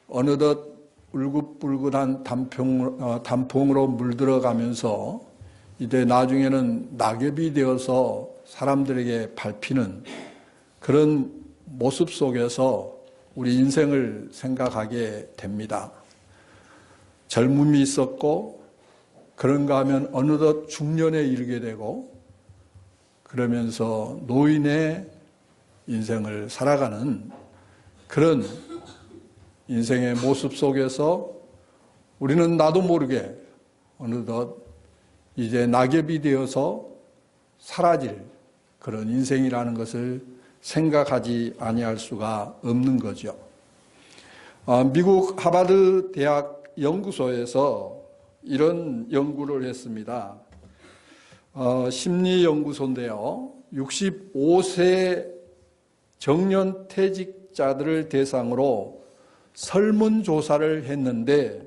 어느덧 울긋불긋한 단풍으로 물들어가면서 이제 나중에는 낙엽이 되어서 사람들에게 밟히는 그런 모습 속에서 우리 인생을 생각하게 됩니다. 젊음이 있었고 그런가 하면 어느덧 중년에 이르게 되고 그러면서 노인의 인생을 살아가는 그런 인생의 모습 속에서 우리는 나도 모르게 어느덧 이제 낙엽이 되어서 사라질 그런 인생이라는 것을 생각하지 아니할 수가 없는 거죠. 미국 하버드 대학 연구소에서 이런 연구를 했습니다. 심리연구소인데요. 65세 정년퇴직자들을 대상으로 설문조사를 했는데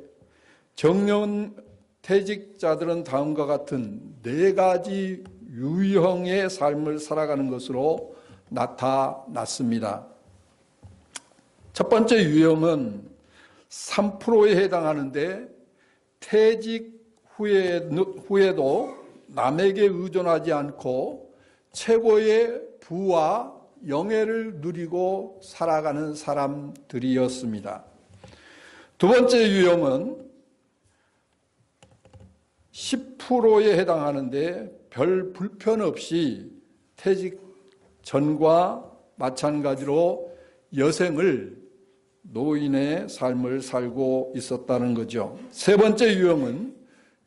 정년퇴직자들은 다음과 같은 4가지 유형의 삶을 살아가는 것으로 나타났습니다. 첫 번째 유형은 3%에 해당하는데 퇴직 후에도 남에게 의존하지 않고 최고의 부와 영예를 누리고 살아가는 사람들이었습니다. 두 번째 유형은 10%에 해당하는데 별 불편 없이 퇴직 전과 마찬가지로 여생을 노인의 삶을 살고 있었다는 거죠. 세 번째 유형은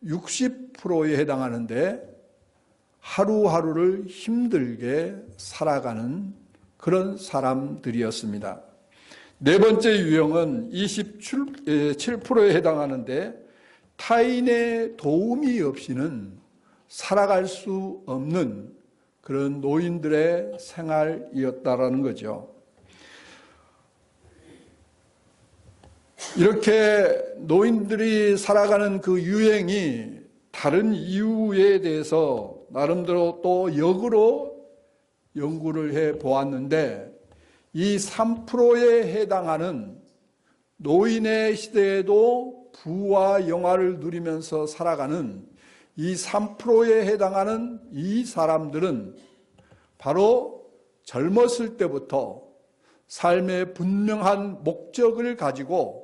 60%에 해당하는데 하루하루를 힘들게 살아가는 그런 사람들이었습니다. 네 번째 유형은 27%에 해당하는데 타인의 도움이 없이는 살아갈 수 없는 그런 노인들의 생활이었다라는 거죠. 이렇게 노인들이 살아가는 그 유행이 다른 이유에 대해서 나름대로 또 역으로 연구를 해 보았는데 이 3%에 해당하는 노인의 시대에도 부와 영화를 누리면서 살아가는 이 3%에 해당하는 이 사람들은 바로 젊었을 때부터 삶의 분명한 목적을 가지고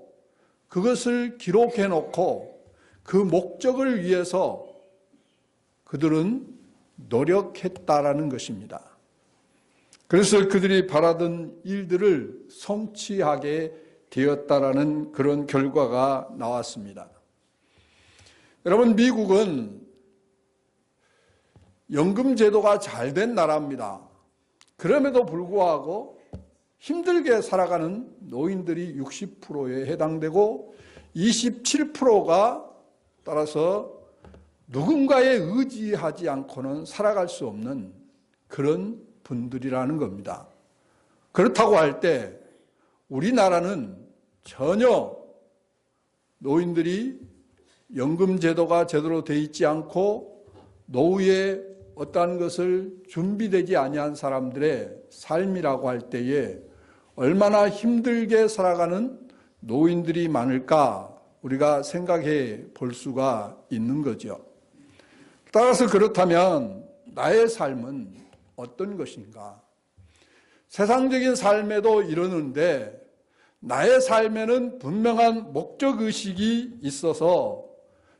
그것을 기록해 놓고 그 목적을 위해서 그들은 노력했다라는 것입니다. 그래서 그들이 바라던 일들을 성취하게 되었다라는 그런 결과가 나왔습니다. 여러분, 미국은 연금 제도가 잘 된 나라입니다. 그럼에도 불구하고 힘들게 살아가는 노인들이 60%에 해당되고 27%가 따라서 누군가에 의지하지 않고는 살아갈 수 없는 그런 분들이라는 겁니다. 그렇다고 할 때 우리나라는 전혀 노인들이 연금 제도가 제대로 되어 있지 않고 노후에 어떠한 것을 준비되지 아니한 사람들의 삶이라고 할 때에 얼마나 힘들게 살아가는 노인들이 많을까 우리가 생각해 볼 수가 있는 거죠. 따라서 그렇다면 나의 삶은 어떤 것인가? 세상적인 삶에도 이러는데 나의 삶에는 분명한 목적의식이 있어서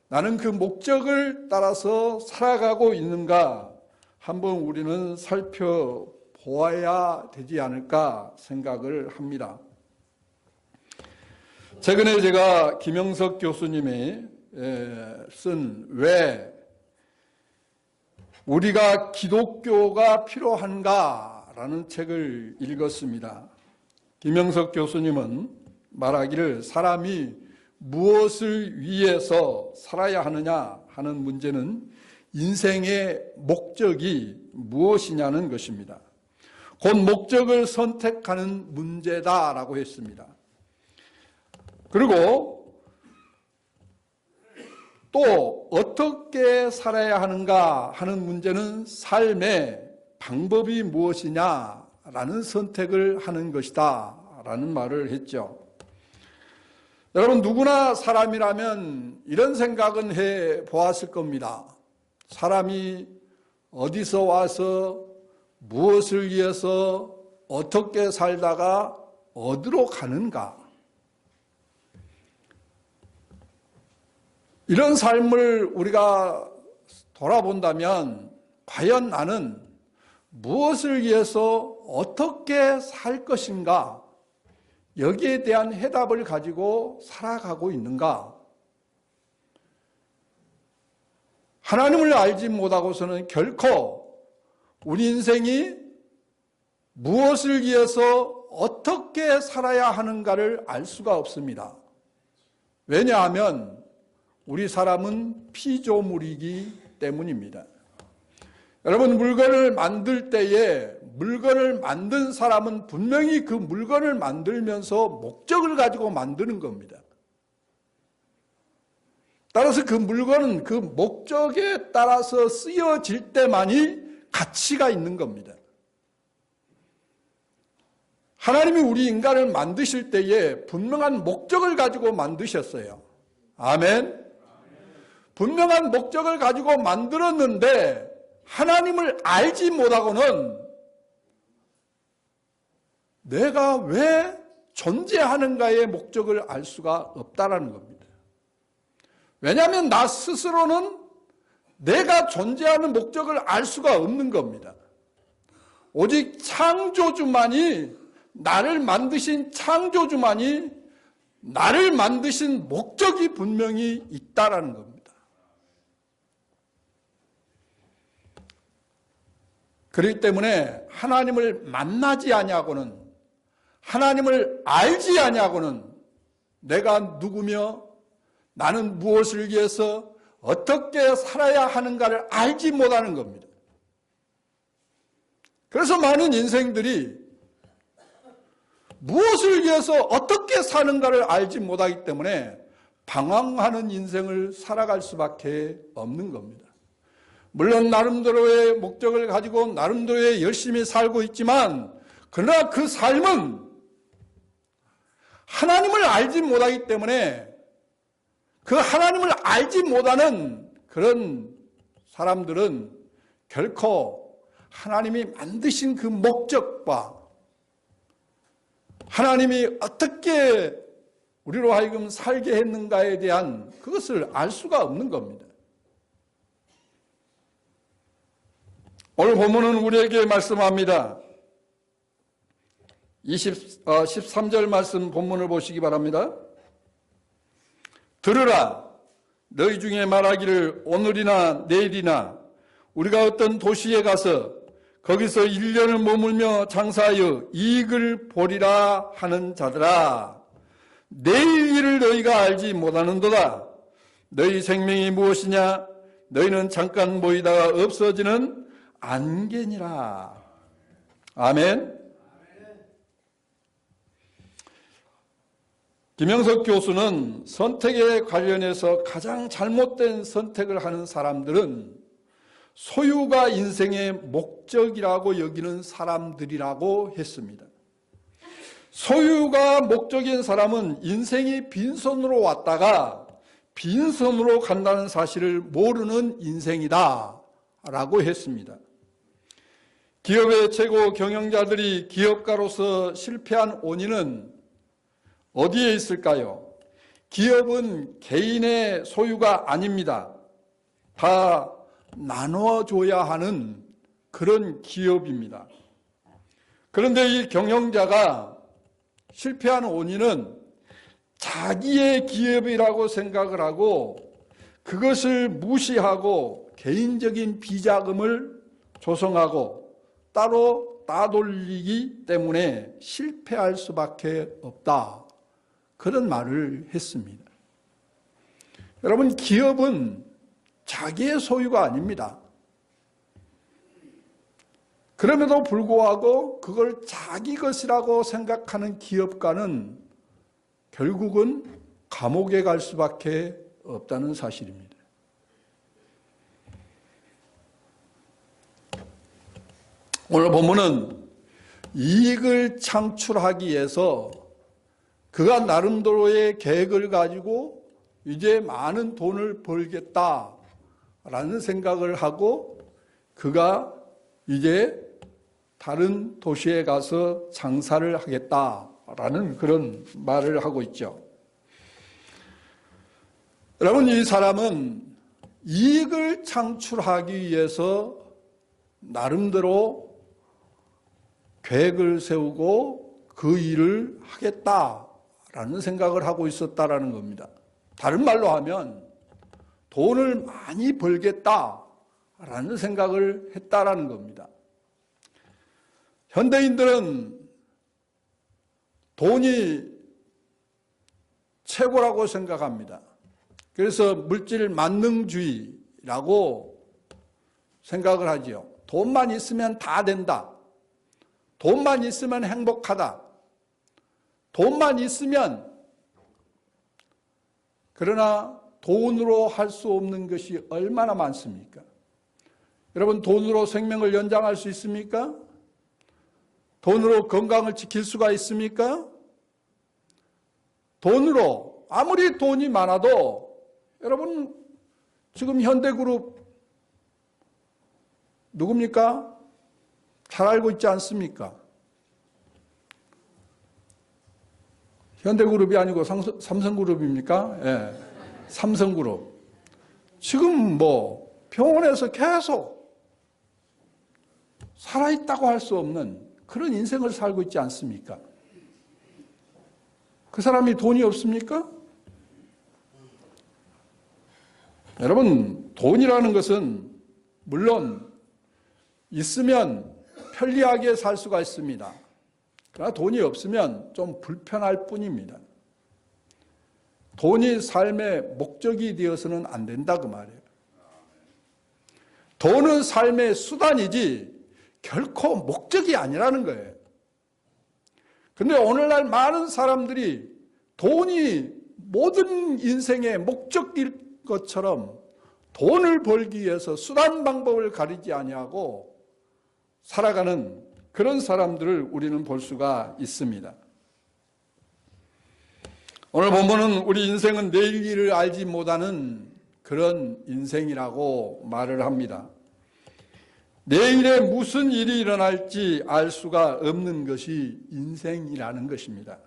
나는 그 목적을 따라서 살아가고 있는가 한번 우리는 살펴보아야 되지 않을까 생각을 합니다. 최근에 제가 김영석 교수님이 쓴 왜 우리가 기독교가 필요한가라는 책을 읽었습니다. 김영석 교수님은 말하기를 사람이 무엇을 위해서 살아야 하느냐 하는 문제는 인생의 목적이 무엇이냐는 것입니다. 곧 목적을 선택하는 문제다라고 했습니다. 그리고 또 어떻게 살아야 하는가 하는 문제는 삶의 방법이 무엇이냐라는 선택을 하는 것이다 라는 말을 했죠. 여러분, 누구나 사람이라면 이런 생각은 해 보았을 겁니다. 사람이 어디서 와서 무엇을 위해서 어떻게 살다가 어디로 가는가? 이런 삶을 우리가 돌아본다면 과연 나는 무엇을 위해서 어떻게 살 것인가? 여기에 대한 해답을 가지고 살아가고 있는가? 하나님을 알지 못하고서는 결코 우리 인생이 무엇을 위해서 어떻게 살아야 하는가를 알 수가 없습니다. 왜냐하면 우리 사람은 피조물이기 때문입니다. 여러분, 물건을 만들 때에 물건을 만든 사람은 분명히 그 물건을 만들면서 목적을 가지고 만드는 겁니다. 따라서 그 물건은 그 목적에 따라서 쓰여질 때만이 가치가 있는 겁니다. 하나님이 우리 인간을 만드실 때에 분명한 목적을 가지고 만드셨어요. 아멘. 분명한 목적을 가지고 만들었는데 하나님을 알지 못하고는 내가 왜 존재하는가의 목적을 알 수가 없다라는 겁니다. 왜냐하면 나 스스로는 내가 존재하는 목적을 알 수가 없는 겁니다. 오직 창조주만이, 나를 만드신 창조주만이 나를 만드신 목적이 분명히 있다라는 겁니다. 그렇기 때문에 하나님을 만나지 아니하고는, 하나님을 알지 아니하고는 내가 누구며 나는 무엇을 위해서 어떻게 살아야 하는가를 알지 못하는 겁니다. 그래서 많은 인생들이 무엇을 위해서 어떻게 사는가를 알지 못하기 때문에 방황하는 인생을 살아갈 수밖에 없는 겁니다. 물론 나름대로의 목적을 가지고 나름대로의 열심히 살고 있지만, 그러나 그 삶은 하나님을 알지 못하기 때문에 그 하나님을 알지 못하는 그런 사람들은 결코 하나님이 만드신 그 목적과 하나님이 어떻게 우리로 하여금 살게 했는가에 대한 그것을 알 수가 없는 겁니다. 오늘 본문은 우리에게 말씀합니다. 13절 말씀 본문을 보시기 바랍니다. 들으라, 너희 중에 말하기를 오늘이나 내일이나 우리가 어떤 도시에 가서 거기서 1년을 머물며 장사하여 이익을 보리라 하는 자들아, 내일 일을 너희가 알지 못하는도다. 너희 생명이 무엇이냐? 너희는 잠깐 보이다가 없어지는 안개니라. 아멘. 김영석 교수는 선택에 관련해서 가장 잘못된 선택을 하는 사람들은 소유가 인생의 목적이라고 여기는 사람들이라고 했습니다. 소유가 목적인 사람은 인생이 빈손으로 왔다가 빈손으로 간다는 사실을 모르는 인생이다 라고 했습니다. 기업의 최고 경영자들이 기업가로서 실패한 원인은 어디에 있을까요? 기업은 개인의 소유가 아닙니다. 다 나눠줘야 하는 그런 기업입니다. 그런데 이 경영자가 실패하는 원인은 자기의 기업이라고 생각을 하고 그것을 무시하고 개인적인 비자금을 조성하고 따로 따돌리기 때문에 실패할 수밖에 없다. 그런 말을 했습니다. 여러분, 기업은 자기의 소유가 아닙니다. 그럼에도 불구하고 그걸 자기 것이라고 생각하는 기업가는 결국은 감옥에 갈 수밖에 없다는 사실입니다. 오늘 본문은 이익을 창출하기 위해서 그가 나름대로의 계획을 가지고 이제 많은 돈을 벌겠다라는 생각을 하고 그가 이제 다른 도시에 가서 장사를 하겠다라는 그런 말을 하고 있죠. 여러분, 이 사람은 이익을 창출하기 위해서 나름대로 계획을 세우고 그 일을 하겠다라는 생각을 하고 있었다라는 겁니다. 다른 말로 하면 돈을 많이 벌겠다라는 생각을 했다라는 겁니다. 현대인들은 돈이 최고라고 생각합니다. 그래서 물질 만능주의라고 생각을 하지요. 돈만 있으면 다 된다. 돈만 있으면 행복하다. 돈만 있으면. 그러나 돈으로 할 수 없는 것이 얼마나 많습니까? 여러분, 돈으로 생명을 연장할 수 있습니까? 돈으로 건강을 지킬 수가 있습니까? 돈으로 아무리 돈이 많아도 여러분, 지금 현대그룹 누굽니까? 잘 알고 있지 않습니까? 현대그룹이 아니고 삼성그룹입니까? 예, 삼성그룹. 지금 병원에서 계속 살아있다고 할 수 없는 그런 인생을 살고 있지 않습니까? 그 사람이 돈이 없습니까? 여러분, 돈이라는 것은 물론 있으면 편리하게 살 수가 있습니다. 그러나 돈이 없으면 좀 불편할 뿐입니다. 돈이 삶의 목적이 되어서는 안 된다 그 말이에요. 돈은 삶의 수단이지 결코 목적이 아니라는 거예요. 그런데 오늘날 많은 사람들이 돈이 모든 인생의 목적일 것처럼 돈을 벌기 위해서 수단 방법을 가리지 아니하고 살아가는 그런 사람들을 우리는 볼 수가 있습니다. 오늘 본문은 우리 인생은 내일 일을 알지 못하는 그런 인생이라고 말을 합니다. 내일에 무슨 일이 일어날지 알 수가 없는 것이 인생이라는 것입니다.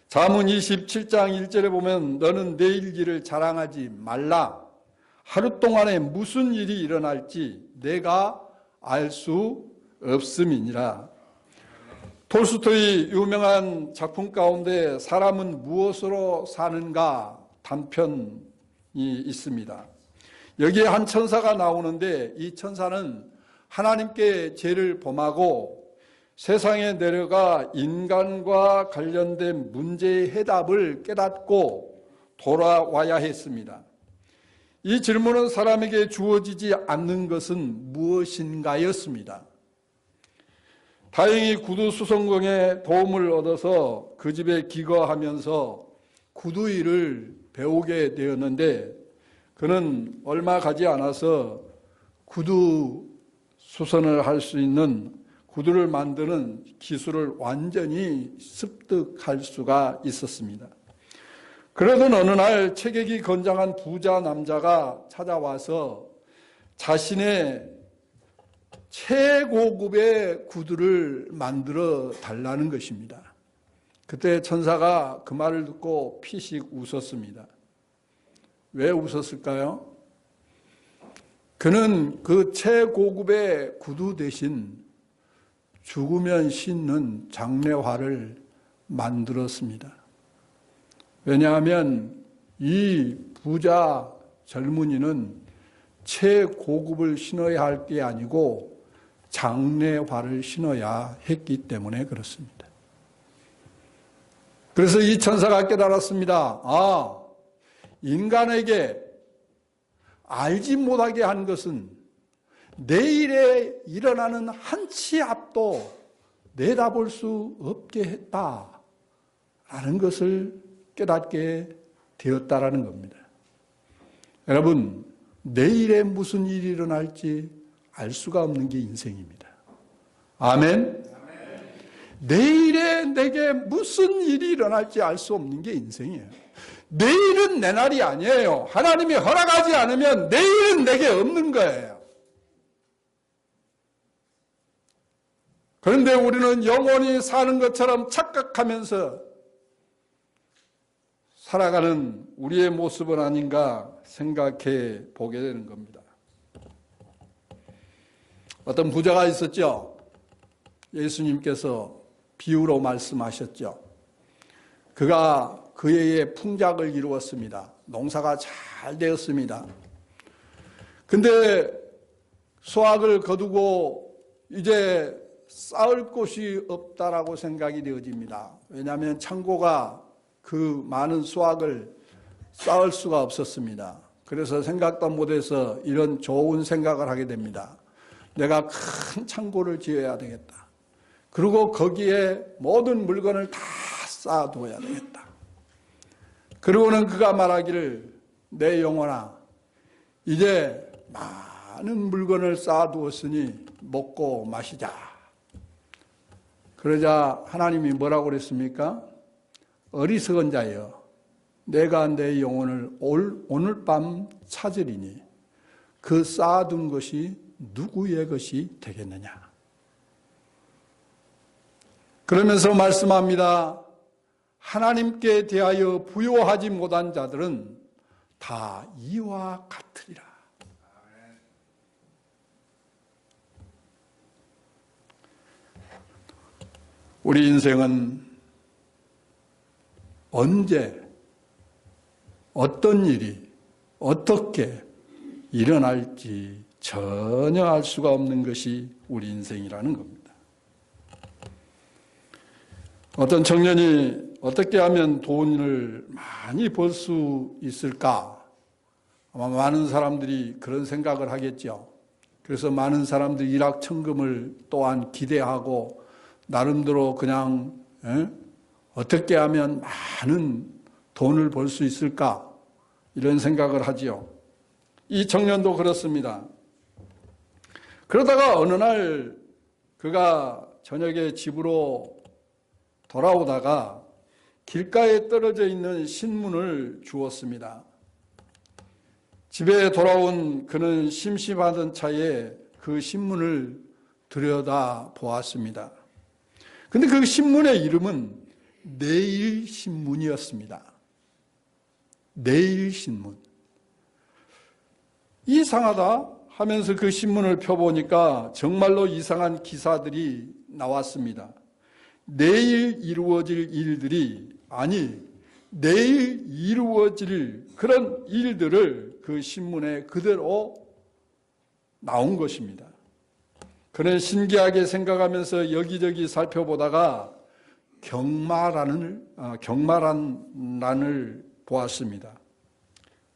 잠언 27장 1절에 보면 너는 내일 일을 자랑하지 말라. 하루 동안에 무슨 일이 일어날지 내가 알 수 없음이니라. 톨스토이 유명한 작품 가운데 사람은 무엇으로 사는가 단편이 있습니다. 여기에 한 천사가 나오는데 이 천사는 하나님께 죄를 범하고 세상에 내려가 인간과 관련된 문제의 해답을 깨닫고 돌아와야 했습니다. 이 질문은 사람에게 주어지지 않는 것은 무엇인가였습니다. 다행히 구두 수성공의 도움을 얻어서 그 집에 기거하면서 구두 일을 배우게 되었는데 그는 얼마 가지 않아서 구두 수선을 할 수 있는 구두를 만드는 기술을 완전히 습득할 수가 있었습니다. 그러던 어느 날 체격이 건장한 부자 남자가 찾아와서 자신의 최고급의 구두를 만들어 달라는 것입니다. 그때 천사가 그 말을 듣고 피식 웃었습니다. 왜 웃었을까요? 그는 그 최고급의 구두 대신 죽으면 신는 장례화를 만들었습니다. 왜냐하면 이 부자 젊은이는 최고급을 신어야 할 게 아니고 장례화를 신어야 했기 때문에 그렇습니다. 그래서 이 천사가 깨달았습니다. 인간에게 알지 못하게 한 것은 내일에 일어나는 한치 앞도 내다볼 수 없게 했다라는 것을 깨닫게 되었다라는 겁니다. 여러분, 내일에 무슨 일이 일어날지 알 수가 없는 게 인생입니다. 아멘? 내일에 내게 무슨 일이 일어날지 알 수 없는 게 인생이에요. 내일은 내 날이 아니에요. 하나님이 허락하지 않으면 내일은 내게 없는 거예요. 그런데 우리는 영원히 사는 것처럼 착각하면서 살아가는 우리의 모습은 아닌가 생각해 보게 되는 겁니다. 어떤 부자가 있었죠. 예수님께서 비유로 말씀하셨죠. 그가 그 해에 풍작을 이루었습니다. 농사가 잘 되었습니다. 근데 수확을 거두고 이제 쌓을 곳이 없다라고 생각이 되어집니다. 왜냐하면 창고가 그 많은 수확을 쌓을 수가 없었습니다. 그래서 생각도 못해서 이런 좋은 생각을 하게 됩니다. 내가 큰 창고를 지어야 되겠다. 그리고 거기에 모든 물건을 다 쌓아두어야 되겠다. 그러고는 그가 말하기를 내 영혼아 이제 많은 물건을 쌓아두었으니 먹고 마시자. 그러자 하나님이 뭐라고 그랬습니까? 어리석은 자여 내가 내 영혼을 오늘 밤 찾으리니 그 쌓아둔 것이 누구의 것이 되겠느냐. 그러면서 말씀합니다. 하나님께 대하여 부요하지 못한 자들은 다 이와 같으리라. 우리 인생은 언제 어떤 일이 어떻게 일어날지 전혀 알 수가 없는 것이 우리 인생이라는 겁니다. 어떤 청년이 어떻게 하면 돈을 많이 벌 수 있을까? 아마 많은 사람들이 그런 생각을 하겠죠. 그래서 많은 사람들이 일확천금을 또한 기대하고 나름대로 그냥 어떻게 하면 많은 돈을 벌 수 있을까? 이런 생각을 하지요. 이 청년도 그렇습니다. 그러다가 어느 날 그가 저녁에 집으로 돌아오다가 길가에 떨어져 있는 신문을 주었습니다. 집에 돌아온 그는 심심하던 차에 그 신문을 들여다 보았습니다. 근데 그 신문의 이름은 내일신문이었습니다. 내일신문. 이상하다 하면서 그 신문을 펴보니까 정말로 이상한 기사들이 나왔습니다. 내일 이루어질 일들이 내일 이루어질 그런 일들을 그 신문에 그대로 나온 것입니다. 그는 신기하게 생각하면서 여기저기 살펴보다가 경마란을 보았습니다.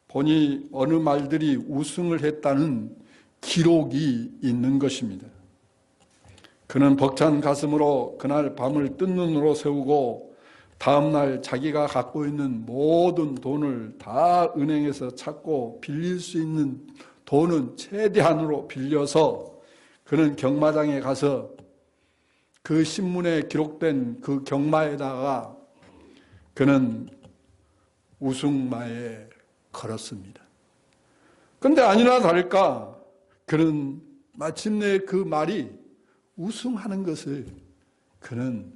보니 어느 말들이 우승을 했다는 기록이 있는 것입니다. 그는 벅찬 가슴으로 그날 밤을 뜬 눈으로 새우고 다음날 자기가 갖고 있는 모든 돈을 다 은행에서 찾고 빌릴 수 있는 돈은 최대한으로 빌려서 그는 경마장에 가서 그 신문에 기록된 그 경마에다가 그는 우승마에 걸었습니다. 그런데 아니나 다를까 그는 마침내 그 말이 우승하는 것을 그는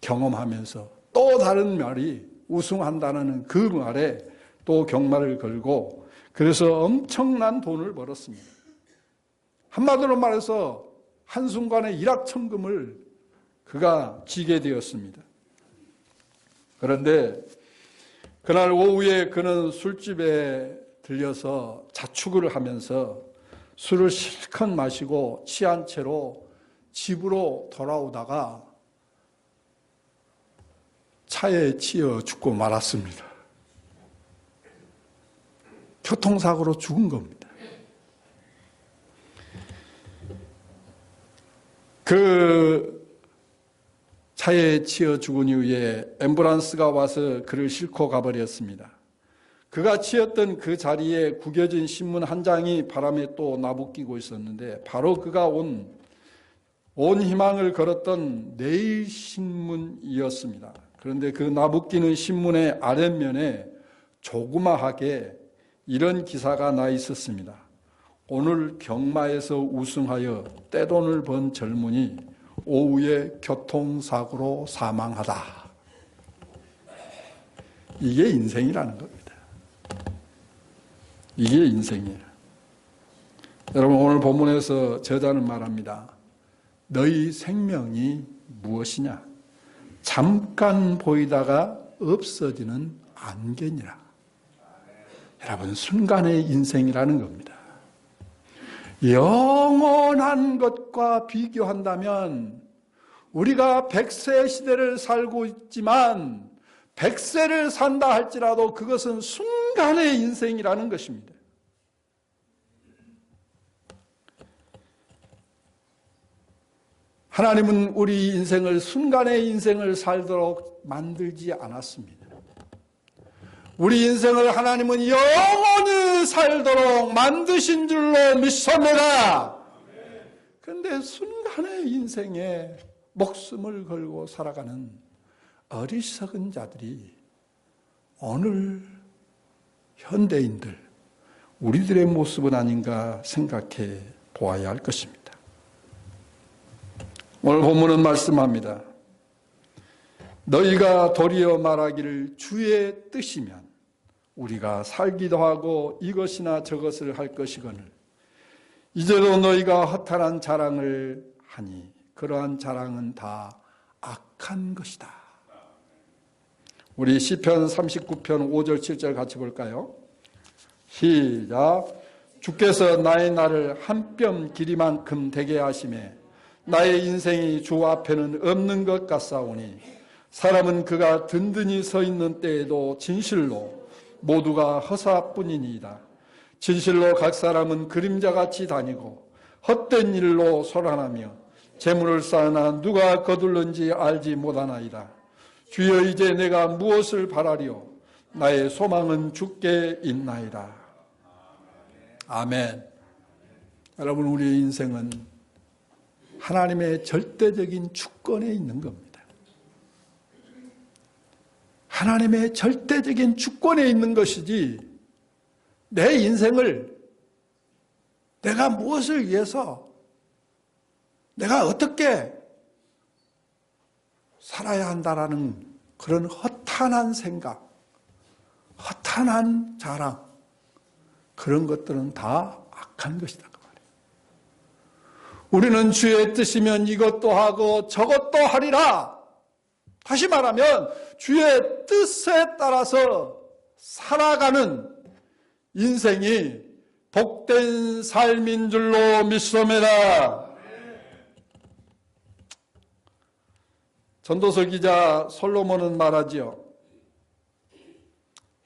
경험하면서 또 다른 말이 우승한다는 그 말에 또 경마를 걸고 그래서 엄청난 돈을 벌었습니다. 한마디로 말해서 한순간에 일확천금을 그가 지게 되었습니다. 그런데 그날 오후에 그는 술집에 들려서 자축을 하면서 술을 실컷 마시고 취한 채로 집으로 돌아오다가 차에 치여 죽고 말았습니다. 교통사고로 죽은 겁니다. 그 차에 치여 죽은 이후에 앰뷸런스가 와서 그를 싣고 가버렸습니다. 그가 치였던 그 자리에 구겨진 신문 한 장이 바람에 또 나부끼고 있었는데 바로 그가 온 온 희망을 걸었던 내일신문이었습니다. 그런데 그 나부끼는 신문의 아랫면에 조그마하게 이런 기사가 나 있었습니다. 오늘 경마에서 우승하여 떼돈을 번 젊은이 오후에 교통사고로 사망하다. 이게 인생이라는 겁니다. 이게 인생이에요. 여러분, 오늘 본문에서 저자는 말합니다. 너희 생명이 무엇이냐? 잠깐 보이다가 없어지는 안개니라. 여러분, 순간의 인생이라는 겁니다. 영원한 것과 비교한다면 우리가 100세 시대를 살고 있지만 100세를 산다 할지라도 그것은 순간의 인생이라는 것입니다. 하나님은 우리 인생을 순간의 인생을 살도록 만들지 않았습니다. 우리 인생을 하나님은 영원히 살도록 만드신 줄로 믿습니다. 그런데 순간의 인생에 목숨을 걸고 살아가는 어리석은 자들이 오늘 현대인들, 우리들의 모습은 아닌가 생각해 보아야 할 것입니다. 오늘 본문은 말씀합니다. 너희가 도리어 말하기를 주의 뜻이면 우리가 살기도 하고 이것이나 저것을 할 것이거늘 이제도 너희가 허탄한 자랑을 하니 그러한 자랑은 다 악한 것이다. 우리 시편 39편 5절 7절 같이 볼까요? 시작. 주께서 나의 날을 한 뼘 길이만큼 되게 하시매 나의 인생이 주 앞에는 없는 것 같사오니 사람은 그가 든든히 서 있는 때에도 진실로 모두가 허사뿐이니이다. 진실로 각 사람은 그림자같이 다니고 헛된 일로 소란하며 재물을 쌓으나 누가 거둘는지 알지 못하나이다. 주여 이제 내가 무엇을 바라리요? 나의 소망은 주께 있나이다. 아멘. 여러분, 우리의 인생은 하나님의 절대적인 주권에 있는 겁니다. 하나님의 절대적인 주권에 있는 것이지 내 인생을 내가 무엇을 위해서 내가 어떻게 살아야 한다라는 그런 허탄한 생각, 허탄한 자랑, 그런 것들은 다 악한 것이다. 그 말이에요. 우리는 주의 뜻이면 이것도 하고 저것도 하리라. 다시 말하면 주의 뜻에 따라서 살아가는 인생이 복된 삶인 줄로 믿습니다. 전도서 기자 솔로몬은 말하지요.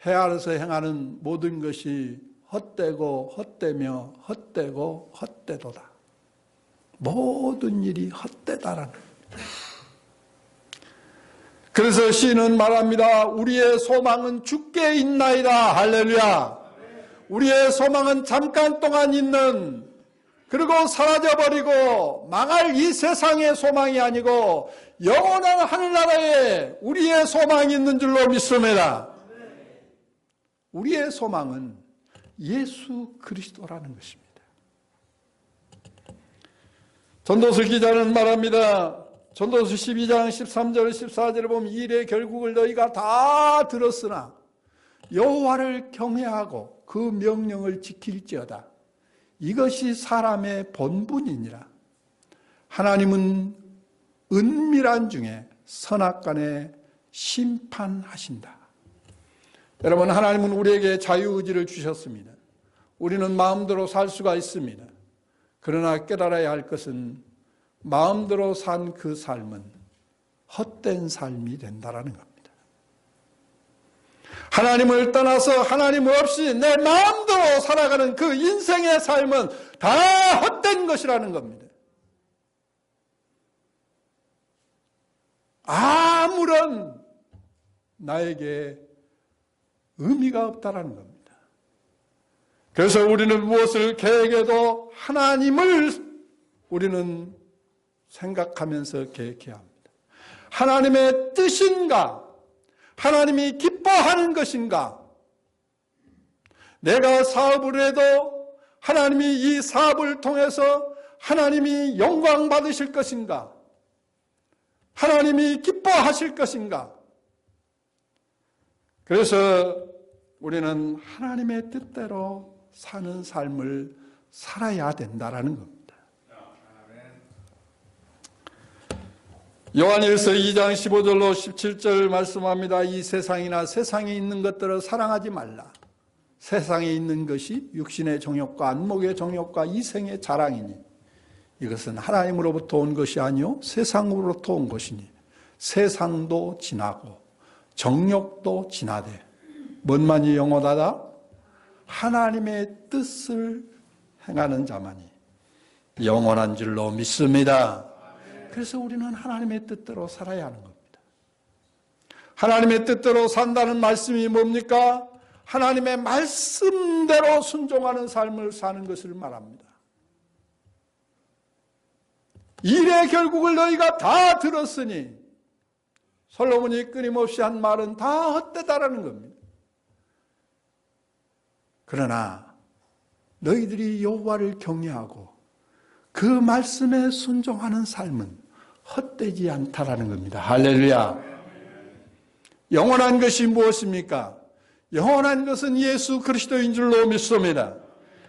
해 아래서 행하는 모든 것이 헛되고 헛되며 헛되고 헛되도다. 모든 일이 헛되다라는 거예요. 그래서 시인은 말합니다. 우리의 소망은 주께 있나이다. 할렐루야. 우리의 소망은 잠깐 동안 있는, 그리고 사라져버리고 망할 이 세상의 소망이 아니고 영원한 하늘나라에 우리의 소망이 있는 줄로 믿습니다. 우리의 소망은 예수 그리스도라는 것입니다. 전도서 기자는 말합니다. 전도서 12장 13절 14절을 보면 이 일의 결국을 너희가 다 들었으나 여호와를 경외하고 그 명령을 지킬지어다. 이것이 사람의 본분이니라. 하나님은 은밀한 중에 선악간에 심판하신다. 여러분, 하나님은 우리에게 자유의지를 주셨습니다. 우리는 마음대로 살 수가 있습니다. 그러나 깨달아야 할 것은 마음대로 산 그 삶은 헛된 삶이 된다라는 겁니다. 하나님을 떠나서 하나님 없이 내 마음대로 살아가는 그 인생의 삶은 다 헛된 것이라는 겁니다. 아무런 나에게 의미가 없다라는 겁니다. 그래서 우리는 무엇을 계획해도 하나님을 우리는 생각하면서 계획해야 합니다. 하나님의 뜻인가? 하나님이 기뻐하는 것인가? 내가 사업을 해도 하나님이 이 사업을 통해서 하나님이 영광 받으실 것인가? 하나님이 기뻐하실 것인가? 그래서 우리는 하나님의 뜻대로 사는 삶을 살아야 된다라는 겁니다. 요한일서 2장 15절로 17절 말씀합니다. 이 세상이나 세상에 있는 것들을 사랑하지 말라. 세상에 있는 것이 육신의 정욕과 안목의 정욕과 이생의 자랑이니 이것은 하나님으로부터 온 것이 아니요 세상으로부터 온 것이니 세상도 지나고 정욕도 지나되 뭔만이 영원하다? 하나님의 뜻을 행하는 자만이 영원한 줄로 믿습니다. 그래서 우리는 하나님의 뜻대로 살아야 하는 겁니다. 하나님의 뜻대로 산다는 말씀이 뭡니까? 하나님의 말씀대로 순종하는 삶을 사는 것을 말합니다. 일의 결국을 너희가 다 들었으니 솔로몬이 끊임없이 한 말은 다 헛되다라는 겁니다. 그러나 너희들이 여호와를 경외하고 그 말씀에 순종하는 삶은 헛되지 않다라는 겁니다. 할렐루야. 영원한 것이 무엇입니까? 영원한 것은 예수 그리스도인 줄로 믿습니다.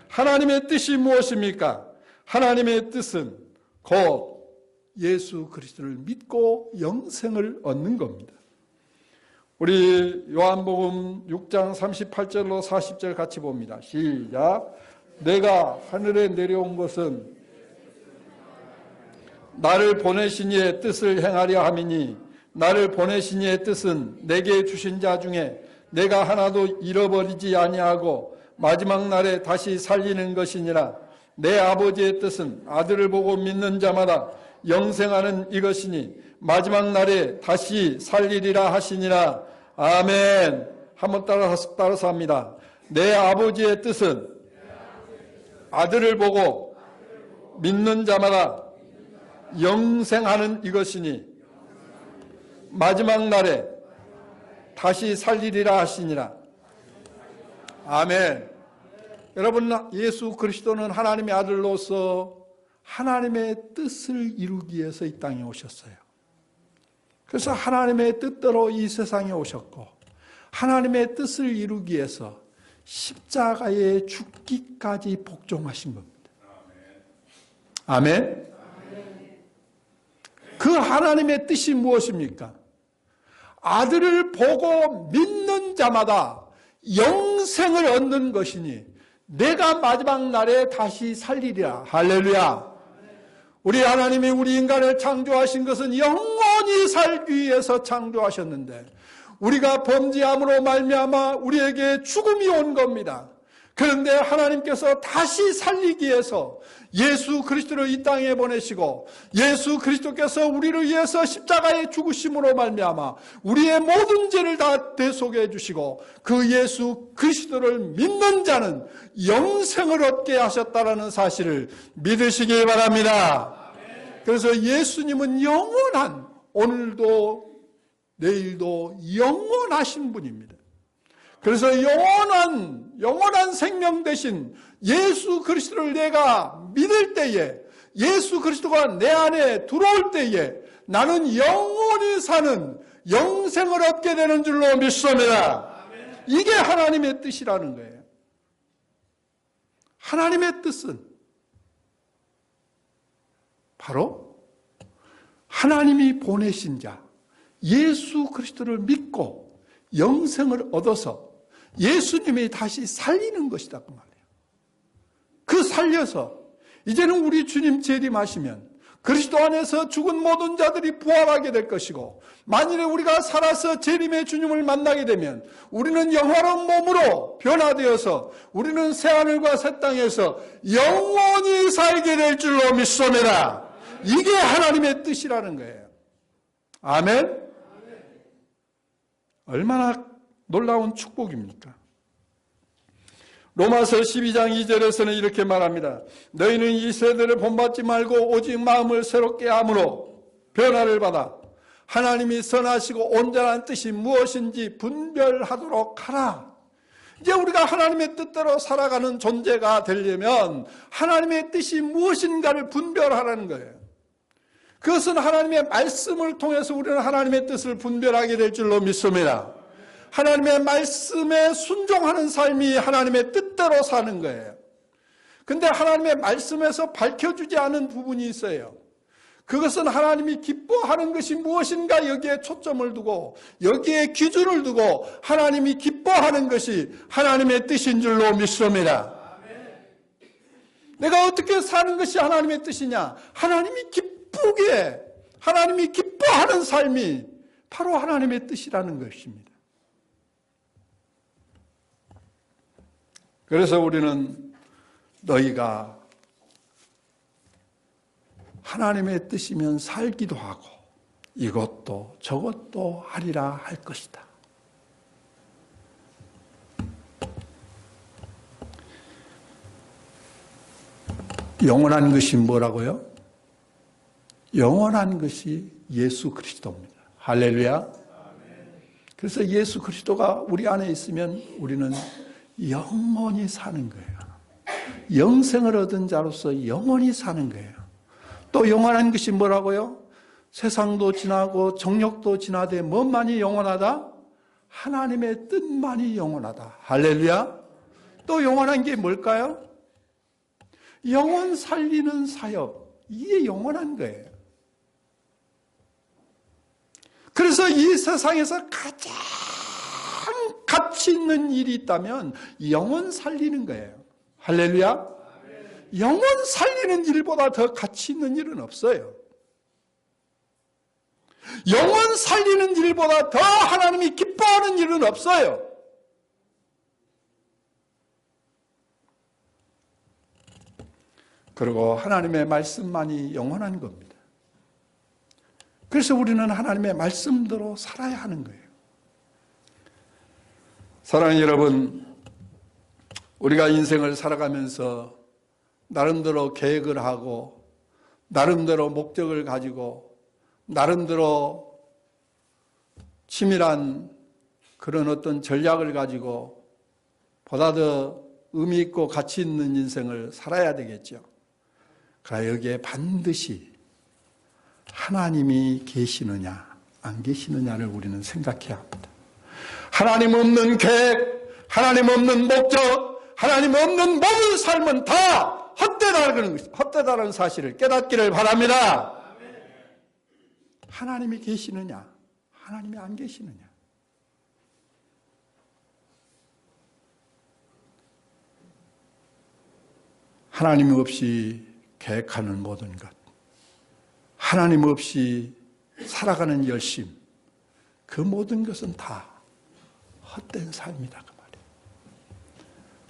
하나님의 뜻이 무엇입니까? 하나님의 뜻은 곧 예수 그리스도를 믿고 영생을 얻는 겁니다. 우리 요한복음 6장 38절로 40절 같이 봅니다. 시작. 내가 하늘에 내려온 것은 나를 보내신 이의 뜻을 행하려 함이니 나를 보내신 이의 뜻은 내게 주신 자 중에 내가 하나도 잃어버리지 아니하고 마지막 날에 다시 살리는 것이니라. 내 아버지의 뜻은 아들을 보고 믿는 자마다 영생하는 이것이니 마지막 날에 다시 살리리라 하시니라. 아멘. 한번 따라서 합니다. 내 아버지의 뜻은 아들을 보고 믿는 자마다 영생하는 이것이니 마지막 날에 다시 살리리라 하시니라. 아멘. 여러분, 예수 그리스도는 하나님의 아들로서 하나님의 뜻을 이루기 위해서 이 땅에 오셨어요. 그래서 하나님의 뜻대로 이 세상에 오셨고 하나님의 뜻을 이루기 위해서 십자가에 죽기까지 복종하신 겁니다. 아멘. 그 하나님의 뜻이 무엇입니까? 아들을 보고 믿는 자마다 영생을 얻는 것이니 내가 마지막 날에 다시 살리리라. 할렐루야. 우리 하나님이 우리 인간을 창조하신 것은 영원히 살기 위해서 창조하셨는데 우리가 범죄함으로 말미암아 우리에게 죽음이 온 겁니다. 그런데 하나님께서 다시 살리기 위해서 예수 그리스도를 이 땅에 보내시고 예수 그리스도께서 우리를 위해서 십자가에 죽으심으로 말미암아 우리의 모든 죄를 다 대속해 주시고 그 예수 그리스도를 믿는 자는 영생을 얻게 하셨다라는 사실을 믿으시기 바랍니다. 그래서 예수님은 영원한, 오늘도 내일도 영원하신 분입니다. 그래서 영원한 생명 대신 예수 그리스도를 내가 믿을 때에, 예수 그리스도가 내 안에 들어올 때에 나는 영원히 사는 영생을 얻게 되는 줄로 믿습니다. 이게 하나님의 뜻이라는 거예요. 하나님의 뜻은 바로 하나님이 보내신 자 예수 그리스도를 믿고 영생을 얻어서 예수님이 다시 살리는 것이다 그 말이에요. 그 살려서 이제는 우리 주님 재림하시면 그리스도 안에서 죽은 모든 자들이 부활하게 될 것이고, 만일에 우리가 살아서 재림의 주님을 만나게 되면 우리는 영화로운 몸으로 변화되어서 우리는 새하늘과 새 땅에서 영원히 살게 될 줄로 믿습니다. 이게 하나님의 뜻이라는 거예요. 아멘. 얼마나 놀라운 축복입니까? 로마서 12장 2절에서는 이렇게 말합니다. 너희는 이 세대를 본받지 말고 오직 마음을 새롭게 함으로 변화를 받아 하나님이 선하시고 온전한 뜻이 무엇인지 분별하도록 하라. 이제 우리가 하나님의 뜻대로 살아가는 존재가 되려면 하나님의 뜻이 무엇인가를 분별하라는 거예요. 그것은 하나님의 말씀을 통해서 우리는 하나님의 뜻을 분별하게 될 줄로 믿습니다. 하나님의 말씀에 순종하는 삶이 하나님의 뜻대로 사는 거예요. 근데 하나님의 말씀에서 밝혀주지 않은 부분이 있어요. 그것은 하나님이 기뻐하는 것이 무엇인가 여기에 초점을 두고 여기에 기준을 두고 하나님이 기뻐하는 것이 하나님의 뜻인 줄로 믿습니다. 내가 어떻게 사는 것이 하나님의 뜻이냐? 하나님이 기쁘게, 하나님이 기뻐하는 삶이 바로 하나님의 뜻이라는 것입니다. 그래서 우리는 너희가 하나님의 뜻이면 살기도 하고 이것도 저것도 하리라 할 것이다. 영원한 것이 뭐라고요? 영원한 것이 예수 그리스도입니다. 할렐루야. 그래서 예수 그리스도가 우리 안에 있으면 우리는 영원히 사는 거예요. 영생을 얻은 자로서 영원히 사는 거예요. 또 영원한 것이 뭐라고요? 세상도 지나고 정력도 지나되 뭔만이 영원하다? 하나님의 뜻만이 영원하다. 할렐루야. 또 영원한 게 뭘까요? 영원 살리는 사역. 이게 영원한 거예요. 그래서 이 세상에서 가장 가치 있는 일이 있다면 영혼 살리는 거예요. 할렐루야. 영혼 살리는 일보다 더 가치 있는 일은 없어요. 영혼 살리는 일보다 더 하나님이 기뻐하는 일은 없어요. 그리고 하나님의 말씀만이 영원한 겁니다. 그래서 우리는 하나님의 말씀대로 살아야 하는 거예요. 사랑하는 여러분, 우리가 인생을 살아가면서 나름대로 계획을 하고 나름대로 목적을 가지고 나름대로 치밀한 그런 어떤 전략을 가지고 보다 더 의미 있고 가치 있는 인생을 살아야 되겠죠. 그러나 여기에 반드시 하나님이 계시느냐 안 계시느냐를 우리는 생각해야 합니다. 하나님 없는 계획, 하나님 없는 목적, 하나님 없는 모든 삶은 다 헛되다는 사실을 깨닫기를 바랍니다. 하나님이 계시느냐, 하나님이 안 계시느냐. 하나님 없이 계획하는 모든 것, 하나님 없이 살아가는 열심, 그 모든 것은 다 헛된 삶이다 그 말이에요.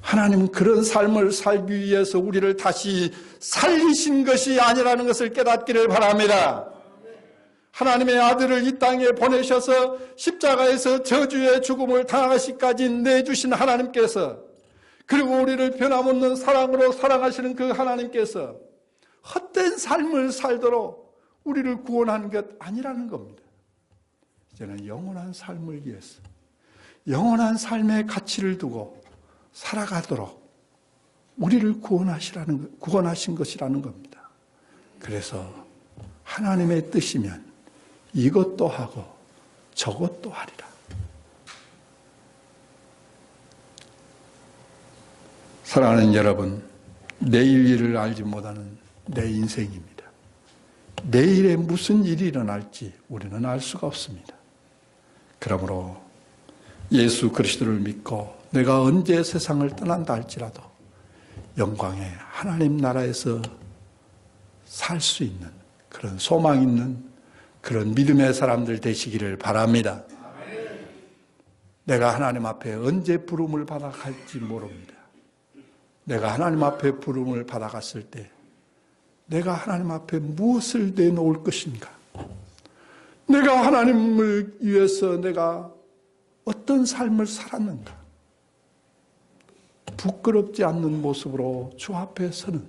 하나님은 그런 삶을 살기 위해서 우리를 다시 살리신 것이 아니라는 것을 깨닫기를 바랍니다. 하나님의 아들을 이 땅에 보내셔서 십자가에서 저주의 죽음을 당하시기까지 내주신 하나님께서, 그리고 우리를 변함없는 사랑으로 사랑하시는 그 하나님께서 헛된 삶을 살도록 우리를 구원한 것 아니라는 겁니다. 이제는 영원한 삶을 위해서 영원한 삶의 가치를 두고 살아가도록 우리를 구원하신 것이라는 겁니다. 그래서 하나님의 뜻이면 이것도 하고 저것도 하리라. 사랑하는 여러분, 내일 일을 알지 못하는 내 인생입니다. 내일에 무슨 일이 일어날지 우리는 알 수가 없습니다. 그러므로 예수 그리스도를 믿고 내가 언제 세상을 떠난다 할지라도 영광의 하나님 나라에서 살 수 있는 그런 소망 있는 그런 믿음의 사람들 되시기를 바랍니다. 내가 하나님 앞에 언제 부름을 받아갈지 모릅니다. 내가 하나님 앞에 부름을 받아갔을 때 내가 하나님 앞에 무엇을 내놓을 것인가? 내가 하나님을 위해서 내가 어떤 삶을 살았는가? 부끄럽지 않는 모습으로 주 앞에 서는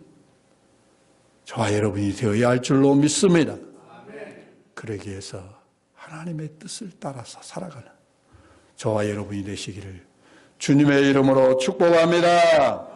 저와 여러분이 되어야 할 줄로 믿습니다. 그러기 위해서 하나님의 뜻을 따라서 살아가는 저와 여러분이 되시기를 주님의 이름으로 축복합니다.